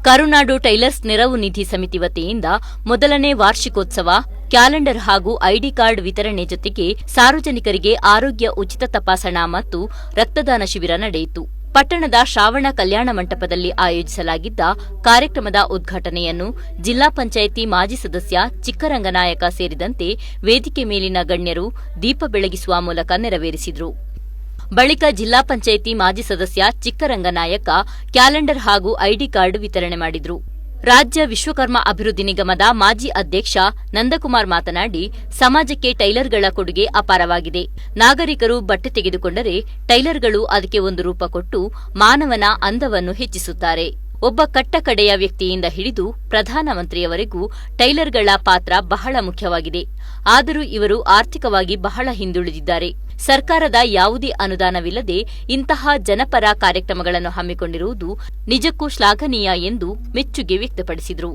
ಕರುನಾಡು tailors ನೆರವು ನಿಧಿ ಸಮಿತಿ ವತಿಯಿಂದ ಮೊದಲನೇ ವಾರ್ಷಿಕೋತ್ಸವ, ಕ್ಯಾಲೆಂಡರ್ ಹಾಗೂ ಐಡಿ ಕಾರ್ಡ್ ವಿತರಣೆ ಜೊತೆಗೆ ಸಾರ್ವಜನಿಕರಿಗೆ ಆರೋಗ್ಯ ಉಚಿತ ತಪಾಸಣಾ ಮತ್ತು ರಕ್ತದಾನ ಶಿಬಿರ ನಡೆಯಿತು. ಪಟ್ಟಣದ ಶ್ರಾವಣ ಕಲ್ಯಾಣ ಮಂಟಪದಲ್ಲಿ ಆಯೋಜಿಸಲಾಗಿದ್ದ ಕಾರ್ಯಕ್ರಮದ ಉದ್ಘಾಟನೆಯನ್ನು ಜಿಲ್ಲಾ ಪಂಚಾಯಿತಿ ಮಾಜಿ ಸದಸ್ಯ ಚಿಕ್ಕರಂಗನಾಯಕ ಸೇರಿದಂತೆ ವೇದಿಕೆ ಮೇಲಿನ ಗಣ್ಯರು ದೀಪ ಬೆಳಗಿಸುವ ಮೂಲಕ ನೆರವೇರಿಸಿದರು. ಬಳಿಕ ಜಿಲ್ಲಾ ಪಂಚಾಯಿತಿ ಮಾಜಿ ಸದಸ್ಯ ಚಿಕ್ಕರಂಗನಾಯಕ ಕ್ಯಾಲೆಂಡರ್ ಹಾಗೂ ಐಡಿ ಕಾರ್ಡ್ ವಿತರಣೆ ಮಾಡಿದರು. ರಾಜ್ಯ ವಿಶ್ವಕರ್ಮ ಅಭಿವೃದ್ಧಿ ನಿಗಮದ ಮಾಜಿ ಅಧ್ಯಕ್ಷ ನಂದಕುಮಾರ್ ಮಾತನಾಡಿ, ಸಮಾಜಕ್ಕೆ ಟೈಲರ್ಗಳ ಕೊಡುಗೆ ಅಪಾರವಾಗಿದೆ. ನಾಗರಿಕರು ಬಟ್ಟೆ ತೆಗೆದುಕೊಂಡರೆ ಟೈಲರ್ಗಳು ಅದಕ್ಕೆ ಒಂದು ರೂಪ ಕೊಟ್ಟು ಮಾನವನ ಅಂದವನ್ನು ಹೆಚ್ಚಿಸುತ್ತಾರೆ. ಒಬ್ಬ ಕಟ್ಟಕಡೆಯ ವ್ಯಕ್ತಿಯಿಂದ ಹಿಡಿದು ಪ್ರಧಾನಮಂತ್ರಿಯವರೆಗೂ ಟೈಲರ್ಗಳ ಪಾತ್ರ ಬಹಳ ಮುಖ್ಯವಾಗಿದೆ. ಆದರೂ ಇವರು ಆರ್ಥಿಕವಾಗಿ ಬಹಳ ಹಿಂದುಳಿದಿದ್ದಾರೆ. ಸರ್ಕಾರದ ಯಾವುದೇ ಅನುದಾನವಿಲ್ಲದೆ ಇಂತಹ ಜನಪರ ಕಾರ್ಯಕ್ರಮಗಳನ್ನು ಹಮ್ಮಿಕೊಂಡಿರುವುದು ನಿಜಕ್ಕೂ ಶ್ಲಾಘನೀಯ ಎಂದು ಮೆಚ್ಚುಗೆ ವ್ಯಕ್ತಪಡಿಸಿದರು.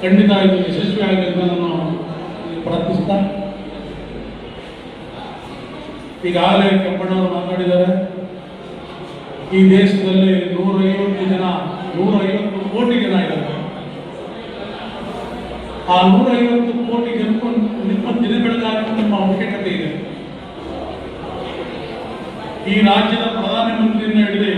ಖಂಡಿತ ಇದು ಯಶಸ್ವಿಯಾಗಲಿ ಅಂತ ನಾನು ಪ್ರಾರ್ಥಿಸ್ತಾ, ಈಗಾಗಲೇ ಕೆಂಪಣ್ಣವರು ಮಾತಾಡಿದ್ದಾರೆ. ಈ ದೇಶದಲ್ಲಿ 150 ಕೋಟಿ ಜನ ಇದ್ದಾರೆ. ಆ 150 ಕೋಟಿ ಜನಕ್ಕೂ ನಿಮ್ಮ ದಿನ ಬೆಳಗಾಗಲು ನಿಮ್ಮ ಅವಶ್ಯಕತೆ ಇದೆ. ಈ ರಾಜ್ಯದ ಪ್ರಧಾನಮಂತ್ರಿಯಿಂದ ಹಿಡಿದು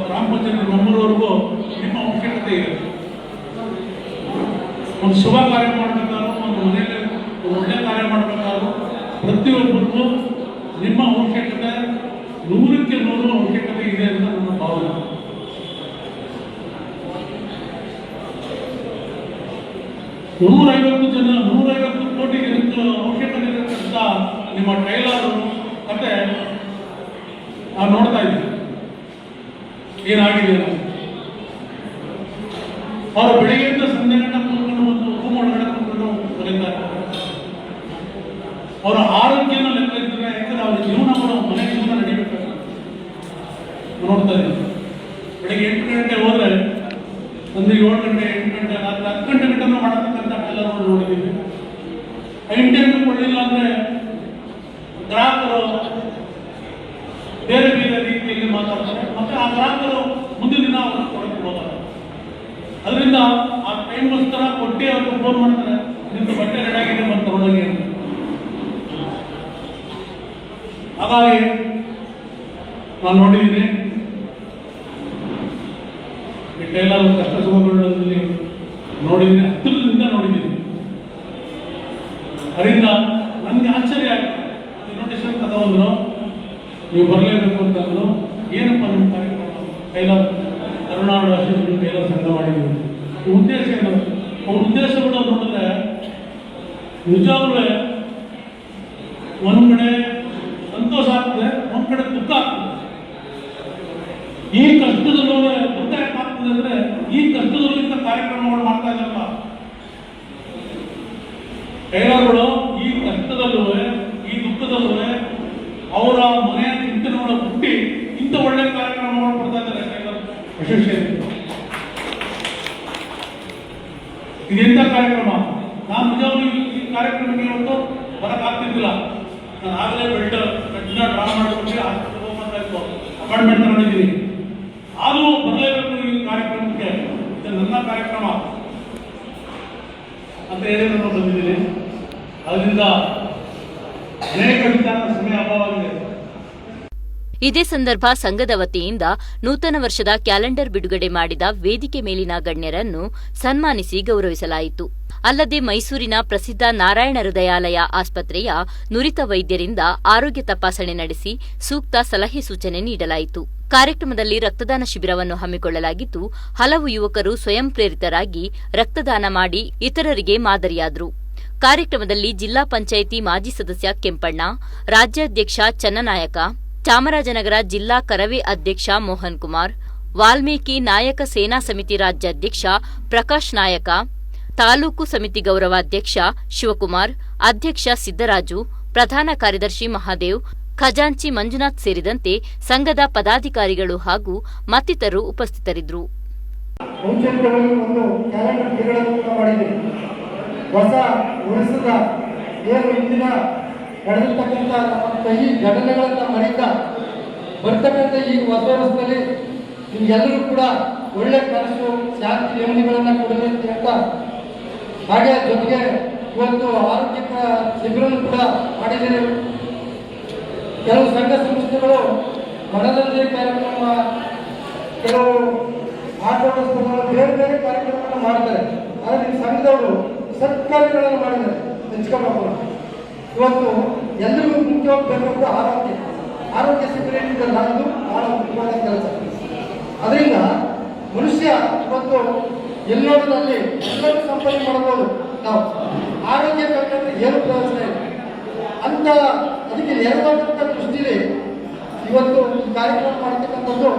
ಗ್ರಾಮ ಪಂಚಾಯತ್ ಮೆಂಬರ್ವರೆಗೂ ನಿಮ್ಮ ಅವಶ್ಯಕತೆ ಇದೆ. ಒಂದು ಶುಭ ಕಾರ್ಯ ಮಾಡಬೇಕಾದ್ರೂ, ಒಂದು ಮನೆಯಲ್ಲಿ ಒಳ್ಳೆ ಕಾರ್ಯ ಮಾಡಬೇಕಾದ್ರೂ ಪ್ರತಿಯೊಬ್ಬರಿಗೂ ನಿಮ್ಮ ಅವಶ್ಯಕತೆ 100ಕ್ಕೆ 100 ಅವಶ್ಯಕತೆ ಇದೆ ಅಂತ ನನ್ನ ಭಾವನೆ. $150 ಕೋಟಿ ಜನಕ್ಕೆ ಅವಶ್ಯಕತೆ ಇರತಕ್ಕಂಥ ನಿಮ್ಮ ಟೈಲರ್ ಕತೆ ನಾವು ನೋಡ್ತಾ ಇದ್ದೀವಿ. ಏನಾಗಿದೆ ಅವರು ಬೆಳಿಗ್ಗೆಯಿಂದ ಸಂಜೆ ಗಂಟೆ ಕೂತ್ಕೊಂಡು ಒಂದು ರೂಮ್ ಒಳಗಡೆ ಕೂತ್ಕೊಂಡು ಬರೀತಾರೆ. ಅವರ ಆರೋಗ್ಯನ ಲೆಕ್ಕ ಇದ್ದರೆ, ಯಾಕಂದ್ರೆ ಅವರ ಜೀವನ ಮನೆ ಜೀವನ ನಡೀಬೇಕಾಗ್ತದೆ. ನೋಡ್ತಾ ಇದ್ದೀವಿ. ಬೆಳಿಗ್ಗೆ 8 ಗಂಟೆ ಹೋದ್ರೆ ಸಂಜೆ 7 ಗಂಟೆ, 8 ಗಂಟೆ, ರಾತ್ರಿ 10 ಗಂಟೆ ಗಂಟೆನೂ ಮಾಡತಕ್ಕಂಥ ಟೈಲರ್ಗಳು ನೋಡಿದ್ದೀವಿ. ಇಂಟರ್ವ್ಯೂ ಕೊಡಲಿಲ್ಲ ಅಂದ್ರೆ ಗ್ರಾಹಕರು ಬೇರೆ ಬೇರೆ ರೀತಿಯಲ್ಲಿ ಮಾತಾಡ್ತಾರೆ. ಮತ್ತೆ ಆ ಗ್ರಾಹಕರು ಮುಂದಿನ ದಿನ ಅವ್ರಿಗೆ ಕೊಡಕ್ಕೆ ಹೋಗ್ತಾರೆ. ಅದರಿಂದ ಆ ಟೈಮ್ಗೋಸ್ಕರ ಕೊಟ್ಟು ಅವ್ರಿಗೆ ಫೋನ್ ಮಾಡ್ತಾರೆ, ನಿಮ್ದು ಬಟ್ಟೆ ರೆಡಿ ಆಗಿದೆ ಬಂದು ತಗೊಂಡೋಗಿ ಅಂತ. ಹಾಗಾಗಿ ನಾನು ನೋಡಿದ್ದೀನಿ ಈ ಟೈಲರ್ ಕಷ್ಟ ಸುಖಗಳಲ್ಲಿ ನೋಡಿದ್ದೀನಿ, ಹತ್ತಿರದಿಂದ ನೋಡಿದ್ದೀನಿ. ಅದರಿಂದ ನನಗೆ ಆಶ್ಚರ್ಯ ಆಗುತ್ತೆ. ನೋಟಿಷನ್ ತಗೊಂಡ್ರು, ನೀವು ಬರಲೇಬೇಕು ಅಂತಂದ್ರು. ಏನಪ್ಪ ನಿಮ್ಮ ಕಾರ್ಯಕ್ರಮ? ಟೈಲರ್ ಕರುನಾಡು ಅಸೋಸಿಯೇಷನ್ ಟೈಲರ್ ಸಂಘ ಮಾಡಿದ್ದೀವಿ. ಉದ್ದೇಶ ಏನು? ಅವ್ರ ಉದ್ದೇಶಗಳು ನೋಡಿದ್ರೆ ನಿಜವಾಗ್ಲೂ ಒಂದ್ ಕಡೆ ಸಂತೋಷ ಆಗ್ತದೆ, ಒಂದ್ ಕಡೆ ದುಃಖ ಆಗ್ತದೆ. ಈ ಕಷ್ಟದಲ್ಲೂ ದುಃಖ ಯಾಕಾಗ್ತದೆ ಅಂದ್ರೆ, ಈ ಕಷ್ಟದಲ್ಲೂ ಇಂಥ ಕಾರ್ಯಕ್ರಮಗಳು ಮಾಡ್ತಾ ಇದ್ದಾರಲ್ಲ ಟೈಲರ್ಗಳು. ಈ ಕಷ್ಟದಲ್ಲೂ ಈ ದುಃಖದಲ್ಲೂ ಅವರ ಮನೆಯ ಚಿಂತನೆಗಳು ಹುಟ್ಟಿ ಇಂಥ ಒಳ್ಳೆ ಕಾರ್ಯಕ್ರಮಗಳು ಕೊಡ್ತಾ ಇದ್ದಾರೆ ಟೈಲರ್ ಅಸೋಸಿಯೇಷನ್. ಇದೆಂಥ ಕಾರ್ಯಕ್ರಮ! ನಾನು ನಿಜವಾಗ್ಲೂ ಈ ಕಾರ್ಯಕ್ರಮಕ್ಕೆ ಇವತ್ತು ಬರಕ್ಕಾಗ್ತಿದ್ದಿಲ್ಲ. ನಾನು ಆಗಲೇ ಬೆಲ್ಟ್ ಡ್ರಾ ಮಾಡಿಕೊಂಡು ಅಪಾಯಿಂಟ್ಮೆಂಟ್ ತಗೊಂಡಿದ್ದೀನಿ. ಆದರೂ ಬರಲೇಬೇಕು ಈ ಕಾರ್ಯಕ್ರಮಕ್ಕೆ, ಇದು ನನ್ನ ಕಾರ್ಯಕ್ರಮ ಅಂತ ಹೇಳಿ ನಾನು ಬಂದಿದ್ದೀನಿ. ಅದರಿಂದ ಅನೇಕ ವಿಚಾರ ಸಮಯ ಅಭಾವವಾಗಿದೆ. ಇದೇ ಸಂದರ್ಭ ಸಂಘದ ವತಿಯಿಂದ ನೂತನ ವರ್ಷದ ಕ್ಯಾಲೆಂಡರ್ ಬಿಡುಗಡೆ ಮಾಡಿದ ವೇದಿಕೆ ಮೇಲಿನ ಗಣ್ಯರನ್ನು ಸನ್ಮಾನಿಸಿ ಗೌರವಿಸಲಾಯಿತು. ಅಲ್ಲದೆ ಮೈಸೂರಿನ ಪ್ರಸಿದ್ಧ ನಾರಾಯಣ ಹೃದಯಾಲಯ ಆಸ್ಪತ್ರೆಯ ನುರಿತ ವೈದ್ಯರಿಂದ ಆರೋಗ್ಯ ತಪಾಸಣೆ ನಡೆಸಿ ಸೂಕ್ತ ಸಲಹೆ ಸೂಚನೆ ನೀಡಲಾಯಿತು. ಕಾರ್ಯಕ್ರಮದಲ್ಲಿ ರಕ್ತದಾನ ಶಿಬಿರವನ್ನು ಹಮ್ಮಿಕೊಳ್ಳಲಾಗಿದ್ದು, ಹಲವು ಯುವಕರು ಸ್ವಯಂ ಪ್ರೇರಿತರಾಗಿ ರಕ್ತದಾನ ಮಾಡಿ ಇತರರಿಗೆ ಮಾದರಿಯಾದರು. ಕಾರ್ಯಕ್ರಮದಲ್ಲಿ ಜಿಲ್ಲಾ ಪಂಚಾಯಿತಿ ಮಾಜಿ ಸದಸ್ಯ ಕೆಂಪಣ್ಣ, ರಾಜ್ಯಾಧ್ಯಕ್ಷ ಚನ್ನನಾಯಕ, ಚಾಮರಾಜನಗರ ಜಿಲ್ಲಾ ಕರವೇ ಅಧ್ಯಕ್ಷ ಮೋಹನ್ ಕುಮಾರ್, ವಾಲ್ಮೀಕಿ ನಾಯಕ ಸೇನಾ ಸಮಿತಿ ರಾಜ್ಯಾಧ್ಯಕ್ಷ ಪ್ರಕಾಶ್ ನಾಯಕ, ತಾಲೂಕು ಸಮಿತಿ ಗೌರವಾಧ್ಯಕ್ಷ ಶಿವಕುಮಾರ್, ಅಧ್ಯಕ್ಷ ಸಿದ್ದರಾಜು, ಪ್ರಧಾನ ಕಾರ್ಯದರ್ಶಿ ಮಹಾದೇವ್, ಖಜಾಂಚಿ ಮಂಜುನಾಥ್ ಸೇರಿದಂತೆ ಸಂಘದ ಪದಾಧಿಕಾರಿಗಳು ಹಾಗೂ ಮತ್ತಿತರರು ಉಪಸ್ಥಿತರಿದ್ದರು. ಹೊಸ ಉಳಿಸಿದ ಏನು ಇಂದಿನ ನಡೆದಿರ್ತಕ್ಕಂಥ ನಮ್ಮ ಕಹಿ ಘಟನೆಗಳನ್ನು ಮರೆತ ಬರ್ತಕ್ಕಂಥ ಈ ಹೊಸ ವರ್ಷದಲ್ಲಿ ನಿಮ್ಗೆಲ್ಲರಿಗೂ ಕೂಡ ಒಳ್ಳೆ ಕನಸು ಶಾಂತಿ ನೆಮ್ಮದಿಗಳನ್ನ ಕೊಡಲಿ ಅಂತ, ಹಾಗೆ ಜೊತೆಗೆ ಇವತ್ತು ಆರೋಗ್ಯಕ ಶಿಬಿರವನ್ನು ಕೂಡ ಮಾಡಿದ್ದೀರಿ. ಕೆಲವು ಸಂಘ ಸಂಸ್ಥೆಗಳು ಮನರಂಜನೆ ಕಾರ್ಯಕ್ರಮ, ಕೆಲವು ಆಟೋಟ ಸ್ಪರ್ಧೆಗಳು, ಬೇರೆ ಬೇರೆ ಕಾರ್ಯಕ್ರಮಗಳನ್ನು ಮಾಡ್ತಾರೆ. ಆದರೆ ನಿಮ್ಮ ಸಂಘದವರು ಸತ್ಕಾರ್ಯಗಳನ್ನು ಮಾಡಿದ್ದಾರೆ, ಹೆಚ್ಕೋಬೇಕು. ಇವತ್ತು ಎಲ್ಲರಿಗೂ ಮುಖ್ಯವಾಗಿ ಬೇಕಾದ ಆರೋಗ್ಯ ಶಿಬಿರ ಇಟ್ಟಿದ್ದಲ್ಲ, ಅದು ಬಹಳ ಮುಖ್ಯವಾದ ಕೆಲಸ. ಅದರಿಂದ ಮನುಷ್ಯ ಇವತ್ತು ಎಲ್ಲೋದ್ರಲ್ಲಿ ಎಲ್ಲರೂ ಸಂಪಾದನೆ ಮಾಡಬಹುದು. ನಾವು ಆರೋಗ್ಯ ಬೇಕಂದ್ರೆ ಏನು ಪ್ರಯೋಜನ ಇಲ್ಲ ಅಂತ, ಅದಕ್ಕೆ ನೆರವಾದಂಥ ದೃಷ್ಟಿಯಲ್ಲಿ ಇವತ್ತು ಈ ಕಾರ್ಯಕ್ರಮ ಮಾಡ್ತಕ್ಕಂಥದ್ದು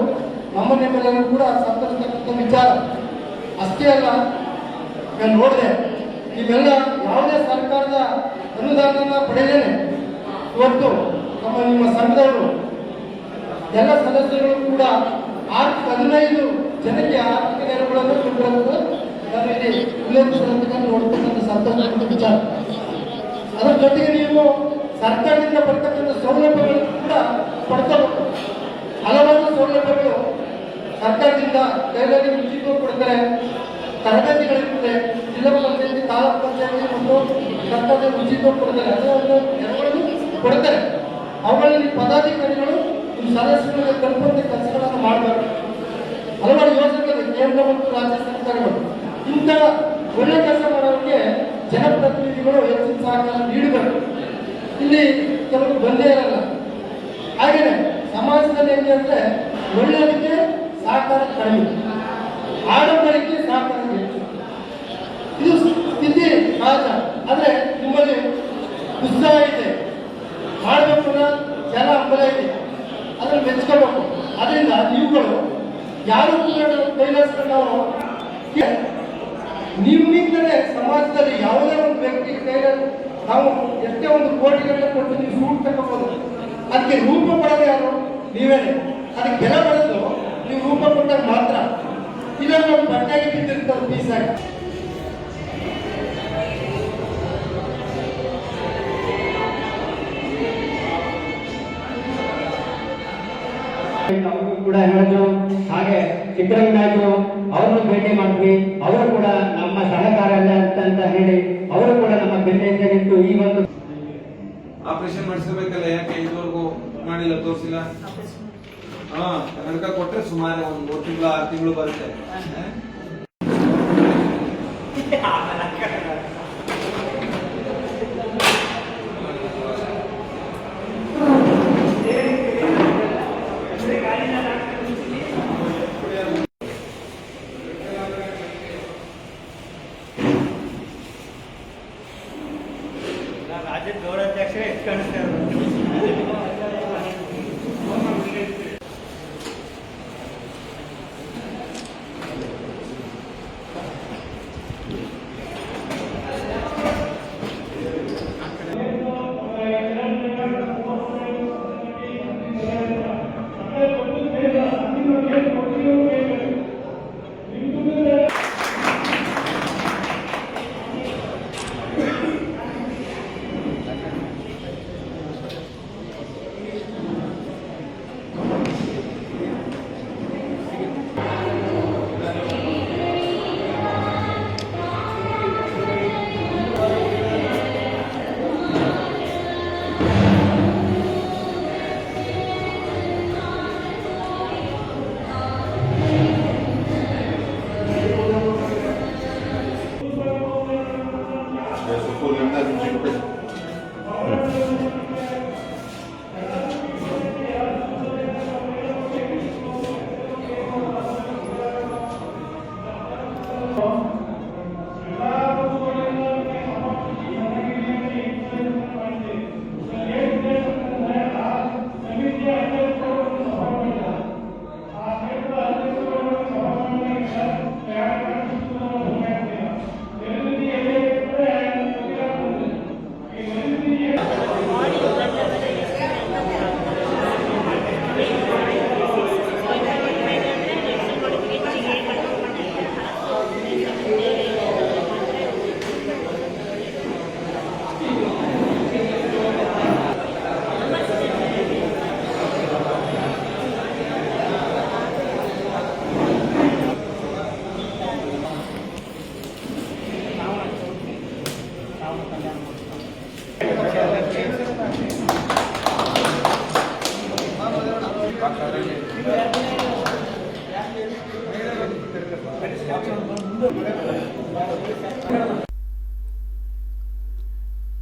ನಮ್ಮ ನಿಮ್ಮೆಲ್ಲರೂ ಕೂಡ ಸಂತರಿಸ್ತಕ್ಕಂಥ ವಿಚಾರ. ಅಷ್ಟೇ ಅಲ್ಲ, ನಾನು ನೋಡಿದೆ ನೀವೆಲ್ಲ ಯಾವುದೇ ಸರ್ಕಾರದ ಅನುದಾನನ ಪಡೆದೇನೆ ಇವತ್ತು ನಿಮ್ಮ ಸಂಘದವರು ಎಲ್ಲ ಸದಸ್ಯರು ಕೂಡ 15 ಜನಕ್ಕೆ ಆರ್ಥಿಕ ನೆರವುಗಳನ್ನು ಕೊಟ್ಟಿರೋದು ನಾನು ಇಲ್ಲಿ ಉಲ್ಲೇಖಿಸಿರೋದಕ್ಕೆ ನೋಡ್ತಕ್ಕಂಥ ಸಂತೋಷದ ವಿಚಾರ. ಅದರ ಜೊತೆಗೆ ನೀವು ಸರ್ಕಾರದಿಂದ ಬರ್ತಕ್ಕಂಥ ಸೌಲಭ್ಯಗಳು ಕೂಡ ಪಡ್ಕೋಬೇಕು. ಹಲವಾರು ಸೌಲಭ್ಯಗಳು ಸರ್ಕಾರದಿಂದ ಟೈಲರಿಂಗ್ ಉಚಿತ ಕೊಡ್ತಾರೆ, ತರಬೇತಿಗಳಿರ್ತದೆ, ಜಿಲ್ಲಾ ಪಂಚಾಯತಿ, ತಾಲೂಕು ಪಂಚಾಯತಿ ಮತ್ತು ಸರ್ಕಾರದಿಂದ ಉಚಿತ ಕೊಡ್ತಾರೆ, ಅದನ್ನು ನೆರವುಗಳನ್ನು ಕೊಡ್ತಾರೆ. ಅವುಗಳಲ್ಲಿ ಪದಾಧಿಕಾರಿಗಳು ನಿಮ್ಮ ಸದಸ್ಯರಿಗೆ ತಲುಪುವಂಥ ಕೆಲಸಗಳನ್ನು ಮಾಡಬೇಕು. ಹಲವಾರು ಯೋಜನೆಗಳು ಕೇಂದ್ರ ಮತ್ತು ರಾಜ್ಯ ಸರ್ಕಾರಗಳು ಇಂಥ ಒಳ್ಳೆ ಕೆಲಸ ಮಾಡೋರಿಗೆ ಜನಪ್ರತಿನಿಧಿಗಳು ಹೆಚ್ಚಿನ ಸಹಕಾರ ನೀಡಬೇಕು. ಇಲ್ಲಿ ಕೆಲವರು ಬಂದೇ ಇರಲ್ಲ. ಹಾಗೆಯೇ ಸಮಾಜದಲ್ಲಿ ಹೇಗೆ ಅಂದರೆ ಒಳ್ಳೆಯದಕ್ಕೆ ಸಹಕಾರ ಕಡಿಮೆ, ಆಡಂಬರಕ್ಕೆ ಸಹಕಾರ ಹೆಚ್ಚು. ಇದು ಸ್ಥಿತಿ ಸಹಜ. ಆದರೆ ನಿಮ್ಮಲ್ಲಿ ಉತ್ಸಾಹ ಇದೆ, ಮಾಡಬೇಕು ಅನ್ನೋ ಜನ ಹಂಬಲ ಇದೆ, ಅದನ್ನು ಮೆಚ್ಕೋಬೇಕು. ಅದರಿಂದ ನೀವುಗಳು ಯಾರು ಕೈಲಾಸಗಳು ನಾವು ನಿಮ್ಮಿಂದಲೇ ಸಮಾಜದಲ್ಲಿ ಯಾವುದೇ ಒಂದು ವ್ಯಕ್ತಿ ಕೈಲಾಸ ನಾವು ಎಷ್ಟೇ ಒಂದು ಕೋಟಿಗಳನ್ನ ಕೊಟ್ಟು ನೀವು ಸೂಟ್ ತಗೋಬಹುದು. ಅದಕ್ಕೆ ರೂಪ ಕೊಡೋದು ಯಾರು? ನೀವೇನೆ. ಅದಕ್ಕೆ ಬೆಲೆ ಬರೋದು ನೀವು ರೂಪ ಕೊಟ್ಟಾಗ ಮಾತ್ರ. ಇಲ್ಲ ನಾವು ಬಟ್ಟೆಗೆ ಬಿದ್ದಿರ್ತಾರೆ ಪೀಸಾಗಿ. ಅವ್ರಿಗೂ ಕೂಡ ಹೇಳಿದ್ರು. ಹಾಗೆ ಸಿದ್ದರಾಮಯ್ಯರು ಅವ್ರನ್ನು ಭೇಟಿ ಮಾಡಿದ್ವಿ. ಅವರು ಕೂಡ ನಮ್ಮ ಸಹಕಾರ ಅಲ್ಲ ಅಂತ ಹೇಳಿ ಅವರು ಕೂಡ ನಮ್ಮ ಬೆನ್ನಿಂದ ನಿಂತು ಈ ಒಂದು ಆಪರೇಷನ್ ಮಾಡಿಸಬೇಕಲ್ಲ, ಯಾಕೆ ಇದುವರೆಗೂ ಮಾಡಿಲ್ಲ, ತೋರಿಸಿಲ್ಲ? ಹಾ, ಕನ್ನಡಕ ಕೊಟ್ರೆ ಸುಮಾರು ಒಂದು 3 ತಿಂಗಳು 6 ತಿಂಗಳು ಬರುತ್ತೆ. ರಾಜ್ಯದ ಗೌರವಾಧ್ಯಕ್ಷರೇ ಎಷ್ಟು ಕಾಣಿಸ್ತಾರೆ.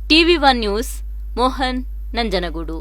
ಟಿವಿ1 ನ್ಯೂಸ್ ಮೋಹನ್ ನಂಜನಗೂಡು.